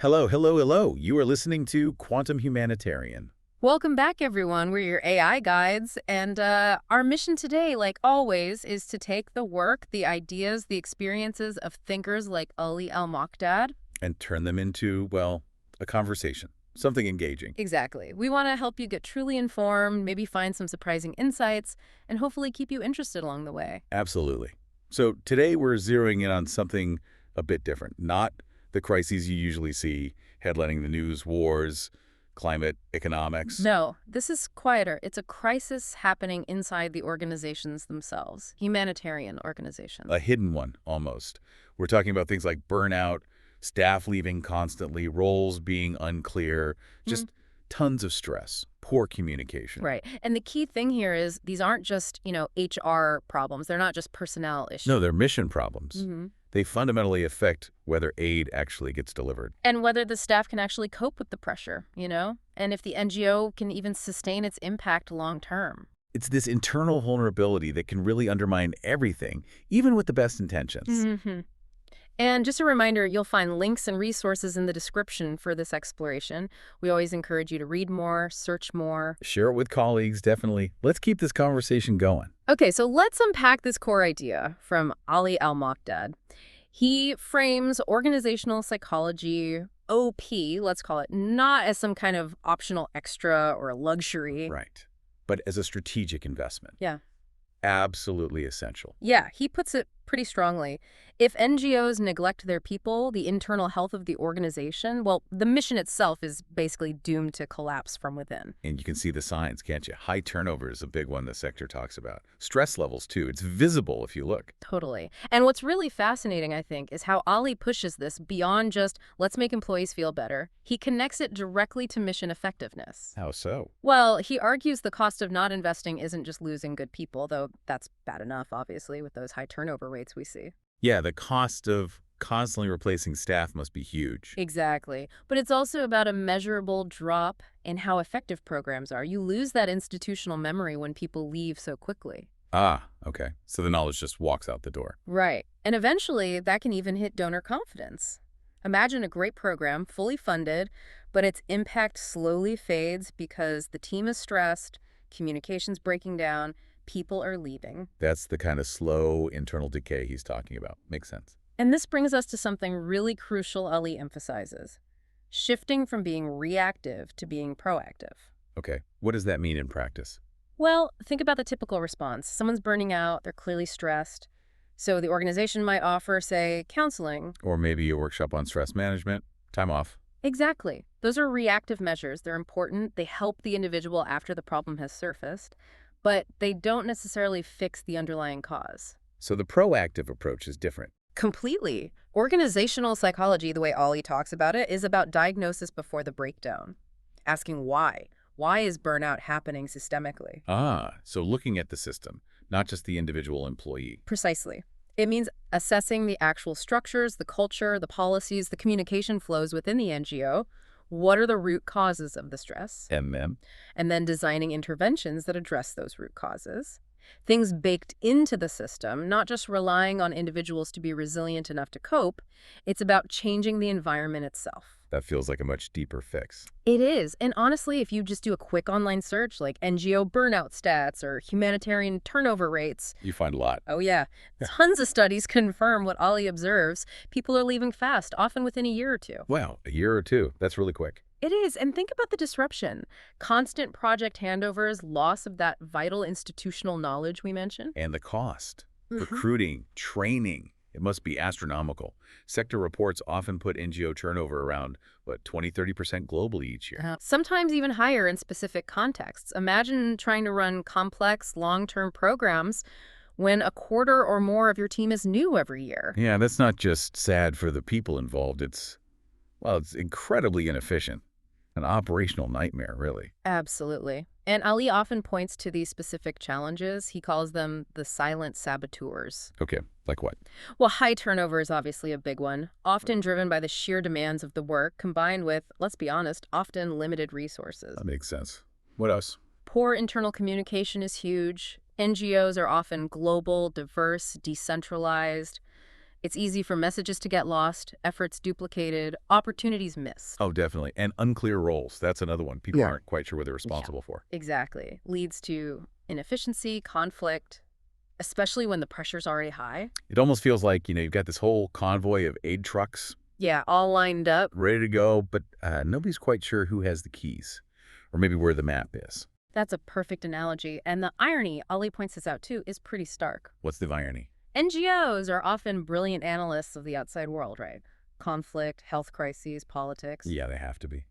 Hello, hello, hello. You are listening to Quantum Humanitarian. Welcome back, everyone. We're your AI guides, and our mission today, like always, is to take the work, the ideas, the experiences of thinkers like Ali Al Mokdad. And turn them into, well, a conversation, something engaging. Exactly. We want to help you get truly informed, maybe find some surprising insights, and hopefully keep you interested along the way. Absolutely. So today we're zeroing in on something a bit different, not the crises you usually see headlining the news, wars, climate, economics. No, this is quieter. It's a crisis happening inside the organizations themselves, humanitarian organizations. A hidden one, almost. We're talking about things like burnout, staff leaving constantly, roles being unclear, just tons of stress, poor communication. Right. And the key thing here is these aren't just, HR problems. They're not just personnel issues. No, they're mission problems. hmm They fundamentally affect whether aid actually gets delivered. And whether the staff can actually cope with the pressure, and if the NGO can even sustain its impact long term. It's this internal vulnerability that can really undermine everything, even with the best intentions. And just a reminder, you'll find links and resources in the description for this exploration. We always encourage you to read more, search more. Share it with colleagues, definitely. Let's keep this conversation going. Okay, so let's unpack this core idea from Ali Al Mokdad. He frames organizational psychology, OP, let's call it, not as some kind of optional extra or a luxury. Right. But as a strategic investment. Yeah. Absolutely essential. Yeah, he puts it pretty strongly. If NGOs neglect their people, the internal health of the organization, well, the mission itself is basically doomed to collapse from within. And you can see the signs, can't you? High turnover is a big one the sector talks about. Stress levels, too. It's visible if you look. Totally. And what's really fascinating, I think, is how Ali pushes this beyond just, let's make employees feel better. He connects it directly to mission effectiveness. How so? Well, he argues the cost of not investing isn't just losing good people, though that's bad enough, obviously, with those high turnover rates we see. Yeah, the cost of constantly replacing staff must be huge. Exactly. But it's also about a measurable drop in how effective programs are. You lose that institutional memory when people leave so quickly. Ah, okay. So the knowledge just walks out the door. Right. And eventually, that can even hit donor confidence. Imagine a great program, fully funded, but its impact slowly fades because the team is stressed, communication's breaking down, people are leaving. That's the kind of slow internal decay he's talking about. Makes sense. And this brings us to something really crucial Ali emphasizes, shifting from being reactive to being proactive. Okay. What does that mean in practice? Well, think about the typical response. Someone's burning out, they're clearly stressed. So the organization might offer, say, counseling. Or maybe a workshop on stress management, time off. Exactly. Those are reactive measures. They're important. They help the individual after the problem has surfaced, but they don't necessarily fix the underlying cause. So the proactive approach is different. Completely. Organizational psychology, the way Ali talks about it, is about diagnosis before the breakdown. Asking why. Why is burnout happening systemically? Ah, so looking at the system, not just the individual employee. Precisely. It means assessing the actual structures, the culture, the policies, the communication flows within the NGO. What are the root causes of the stress? MM. And then designing interventions that address those root causes. Things baked into the system, not just relying on individuals to be resilient enough to cope. It's about changing the environment itself. That feels like a much deeper fix. It is. And honestly, if you just do a quick online search like NGO burnout stats or humanitarian turnover rates. You find a lot. Oh, yeah. Tons of studies confirm what Ali observes. People are leaving fast, often within a year or two. Wow, a year or two. That's really quick. It is. And think about the disruption. Constant project handovers, loss of that vital institutional knowledge we mentioned. And the cost. Recruiting, training. It must be astronomical. Sector reports often put NGO turnover around, 20–30% globally each year. Sometimes even higher in specific contexts. Imagine trying to run complex, long-term programs when a quarter or more of your team is new every year. Yeah, that's not just sad for the people involved. It's incredibly inefficient. An operational nightmare, really. Absolutely. And Ali often points to these specific challenges. He calls them the silent saboteurs. Okay, like what? Well, high turnover is obviously a big one, often driven by the sheer demands of the work, combined with, let's be honest, often limited resources. That makes sense. What else? Poor internal communication is huge. NGOs are often global, diverse, decentralized. It's easy for messages to get lost, efforts duplicated, opportunities missed. Oh, definitely. And unclear roles. That's another one. People aren't quite sure what they're responsible for. Exactly. Leads to inefficiency, conflict, especially when the pressure's already high. It almost feels like, you've got this whole convoy of aid trucks Yeah, all lined up. ready to go, but nobody's quite sure who has the keys or maybe where the map is. That's a perfect analogy. And the irony, Ali points this out too, is pretty stark. What's the irony? NGOs are often brilliant analysts of the outside world, right? Conflict, health crises, politics. Yeah, they have to be.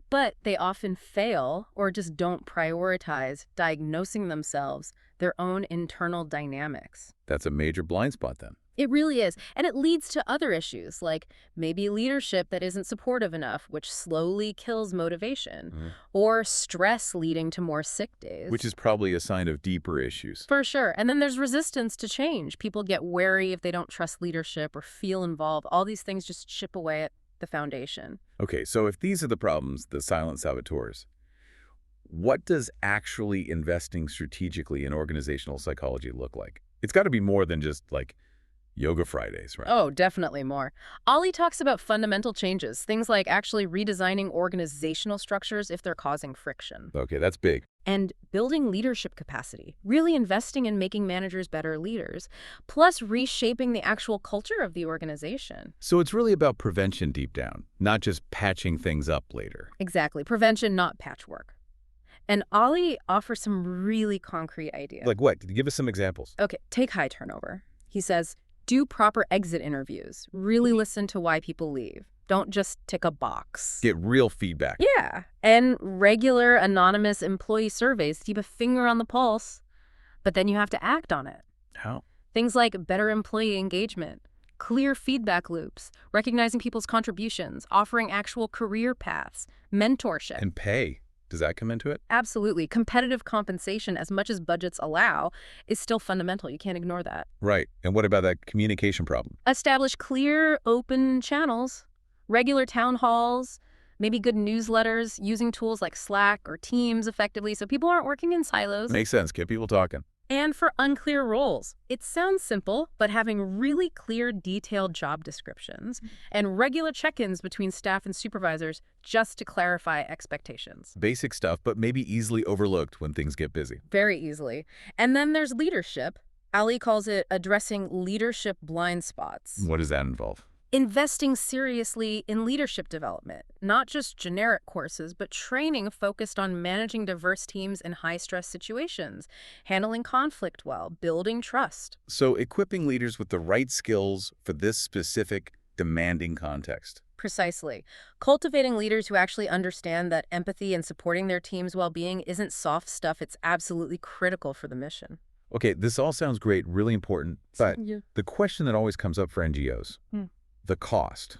But they often fail or just don't prioritize diagnosing themselves, their own internal dynamics. That's a major blind spot then. It really is. And it leads to other issues, like maybe leadership that isn't supportive enough, which slowly kills motivation, or stress leading to more sick days. Which is probably a sign of deeper issues. For sure. And then there's resistance to change. People get wary if they don't trust leadership or feel involved. All these things just chip away at the foundation. Okay, so if these are the problems, the silent saboteurs, what does actually investing strategically in organizational psychology look like? It's got to be more than just like Yoga Fridays, right? Oh, definitely more. Ali talks about fundamental changes, things like actually redesigning organizational structures if they're causing friction. Okay, that's big. And building leadership capacity, really investing in making managers better leaders, plus reshaping the actual culture of the organization. So it's really about prevention deep down, not just patching things up later. Exactly. Prevention, not patchwork. And Ali offers some really concrete ideas. Like what? Give us some examples. Okay, take high turnover. He says, do proper exit interviews. Really listen to why people leave. Don't just tick a box. Get real feedback. Yeah, and regular anonymous employee surveys to keep a finger on the pulse. But then you have to act on it. How? Things like better employee engagement, clear feedback loops, recognizing people's contributions, offering actual career paths, mentorship. And pay. Does that come into it? Absolutely. Competitive compensation, as much as budgets allow, is still fundamental. You can't ignore that. Right. And what about that communication problem? Establish clear, open channels, regular town halls, maybe good newsletters, using tools like Slack or Teams effectively so people aren't working in silos. Makes sense. Get people talking. And for unclear roles, it sounds simple, but having really clear, detailed job descriptions and regular check-ins between staff and supervisors just to clarify expectations. Basic stuff, but maybe easily overlooked when things get busy. Very easily. And then there's leadership. Ali calls it addressing leadership blind spots. What does that involve? Investing seriously in leadership development, not just generic courses, but training focused on managing diverse teams in high-stress situations, handling conflict well, building trust. So equipping leaders with the right skills for this specific, demanding context. Precisely. Cultivating leaders who actually understand that empathy and supporting their team's well-being isn't soft stuff, it's absolutely critical for the mission. Okay, this all sounds great, really important, but the question that always comes up for NGOs, the cost.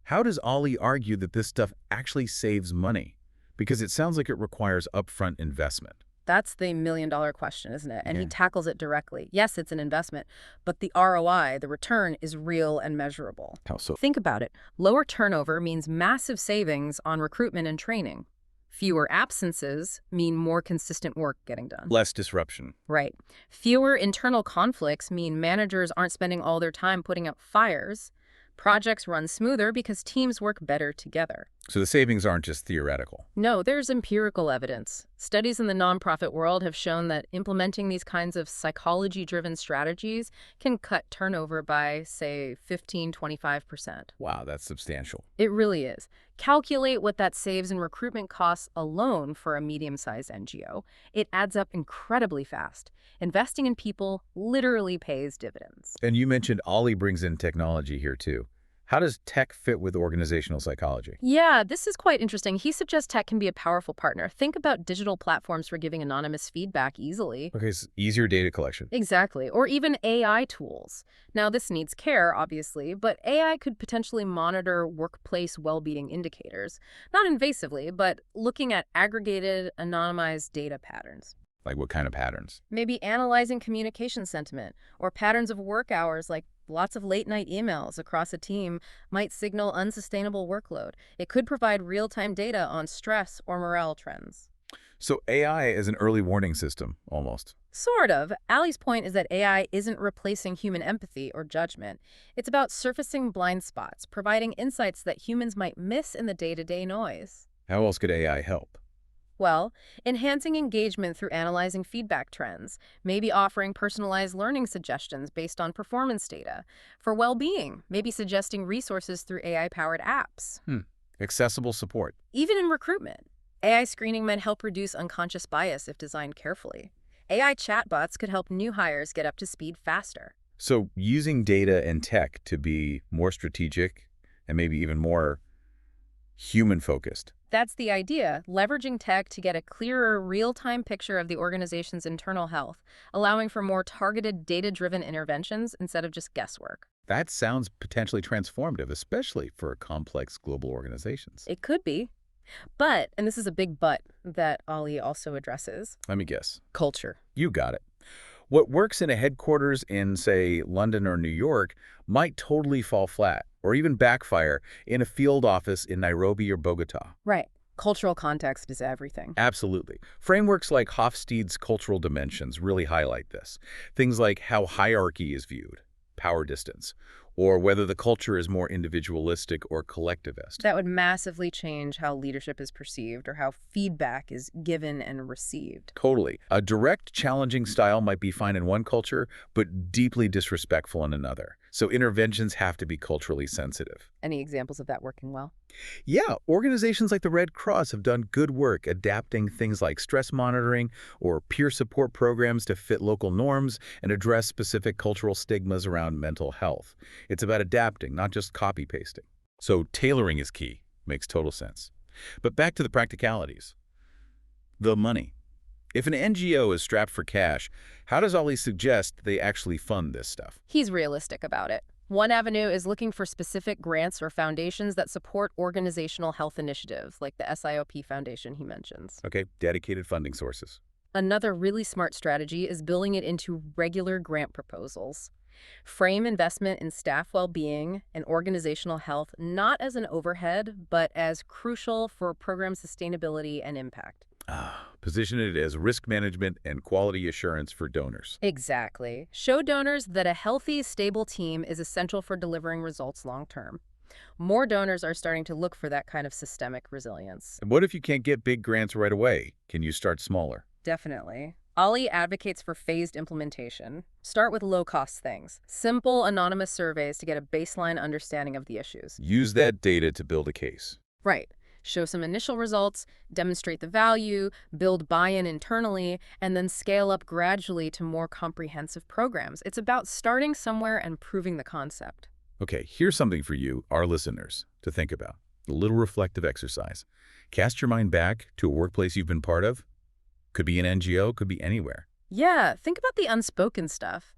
How does Ali argue that this stuff actually saves money? Because it sounds like it requires upfront investment. That's the million-dollar question, isn't it? And he tackles it directly. Yes, it's an investment, but the ROI, the return, is real and measurable. How so? Think about it. Lower turnover means massive savings on recruitment and training. Fewer absences mean more consistent work getting done. Less disruption. Right. Fewer internal conflicts mean managers aren't spending all their time putting out fires. Projects run smoother because teams work better together. So the savings aren't just theoretical. No, there's empirical evidence. Studies in the nonprofit world have shown that implementing these kinds of psychology-driven strategies can cut turnover by, say, 15–25%. Wow, that's substantial. It really is. Calculate what that saves in recruitment costs alone for a medium-sized NGO. It adds up incredibly fast. Investing in people literally pays dividends. And you mentioned Ali brings in technology here too. How does tech fit with organizational psychology? Yeah, this is quite interesting. He suggests tech can be a powerful partner. Think about digital platforms for giving anonymous feedback easily. Okay, so easier data collection. Exactly. Or even AI tools. Now, this needs care, obviously, but AI could potentially monitor workplace well-being indicators. Not invasively, but looking at aggregated, anonymized data patterns. Like what kind of patterns? Maybe analyzing communication sentiment or patterns of work hours, like lots of late-night emails across a team might signal unsustainable workload. It could provide real-time data on stress or morale trends. So AI is an early warning system, almost. Sort of. Ali's point is that AI isn't replacing human empathy or judgment. It's about surfacing blind spots, providing insights that humans might miss in the day-to-day noise. How else could AI help? Well, enhancing engagement through analyzing feedback trends, maybe offering personalized learning suggestions based on performance data. For well-being, maybe suggesting resources through AI-powered apps. Accessible support. Even in recruitment, AI screening might help reduce unconscious bias if designed carefully. AI chatbots could help new hires get up to speed faster. So using data and tech to be more strategic and maybe even more human-focused. That's the idea, leveraging tech to get a clearer, real-time picture of the organization's internal health, allowing for more targeted, data-driven interventions instead of just guesswork. That sounds potentially transformative, especially for complex global organizations. It could be. But, and this is a big but that Ali also addresses, Let me guess. culture. You got it. What works in a headquarters in, say, London or New York might totally fall flat or even backfire in a field office in Nairobi or Bogota. Right. Cultural context is everything. Absolutely. Frameworks like Hofstede's cultural dimensions really highlight this. Things like how hierarchy is viewed, power distance, or whether the culture is more individualistic or collectivist. That would massively change how leadership is perceived or how feedback is given and received. Totally. A direct, challenging style might be fine in one culture, but deeply disrespectful in another. So interventions have to be culturally sensitive. Any examples of that working well? Yeah, organizations like the Red Cross have done good work adapting things like stress monitoring or peer support programs to fit local norms and address specific cultural stigmas around mental health. It's about adapting, not just copy-pasting. So tailoring is key. Makes total sense. But back to the practicalities. The money. If an NGO is strapped for cash, how does Ali suggest they actually fund this stuff? He's realistic about it. One avenue is looking for specific grants or foundations that support organizational health initiatives, like the SIOP Foundation he mentions. Okay, dedicated funding sources. Another really smart strategy is building it into regular grant proposals. Frame investment in staff well-being and organizational health not as an overhead, but as crucial for program sustainability and impact. Position it as risk management and quality assurance for donors. Exactly. Show donors that a healthy, stable team is essential for delivering results long-term. More donors are starting to look for that kind of systemic resilience. And what if you can't get big grants right away? Can you start smaller? Definitely. Ali advocates for phased implementation. Start with low-cost things. Simple, anonymous surveys to get a baseline understanding of the issues. Use that data to build a case. Right. Show some initial results, demonstrate the value, build buy-in internally, and then scale up gradually to more comprehensive programs. It's about starting somewhere and proving the concept. Okay, here's something for you, our listeners, to think about. A little reflective exercise. Cast your mind back to a workplace you've been part of. Could be an NGO, could be anywhere. Yeah, think about the unspoken stuff.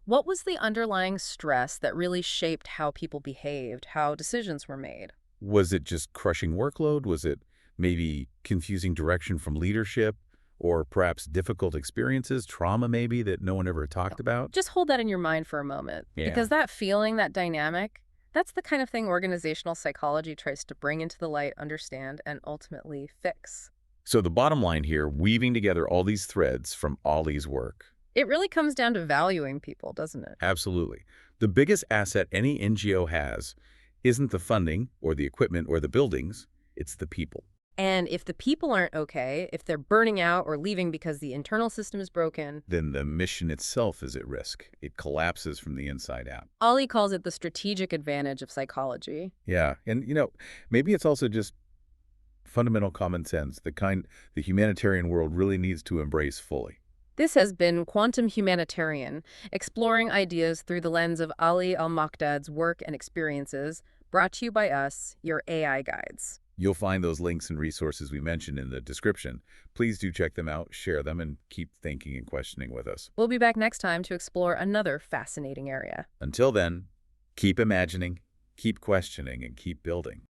What was the underlying stress that really shaped how people behaved, how decisions were made? Was it just crushing workload? Was it maybe confusing direction from leadership? Or perhaps difficult experiences, trauma maybe, that no one ever talked about? Just hold that in your mind for a moment. Yeah. Because that feeling, that dynamic, that's the kind of thing organizational psychology tries to bring into the light, understand, and ultimately fix. So the bottom line here, weaving together all these threads from Ali's work. It really comes down to valuing people, doesn't it? Absolutely. The biggest asset any NGO has isn't the funding or the equipment or the buildings, it's the people. And if the people aren't okay, if they're burning out or leaving because the internal system is broken, Then the mission itself is at risk. It collapses from the inside out. Ali calls it the strategic advantage of psychology. Yeah, and maybe it's also just fundamental common sense, the kind the humanitarian world really needs to embrace fully. This has been Quantum Humanitarian, exploring ideas through the lens of Ali Al Mokdad's work and experiences, brought to you by us, your AI guides. You'll find those links and resources we mentioned in the description. Please do check them out, share them, and keep thinking and questioning with us. We'll be back next time to explore another fascinating area. Until then, keep imagining, keep questioning, and keep building.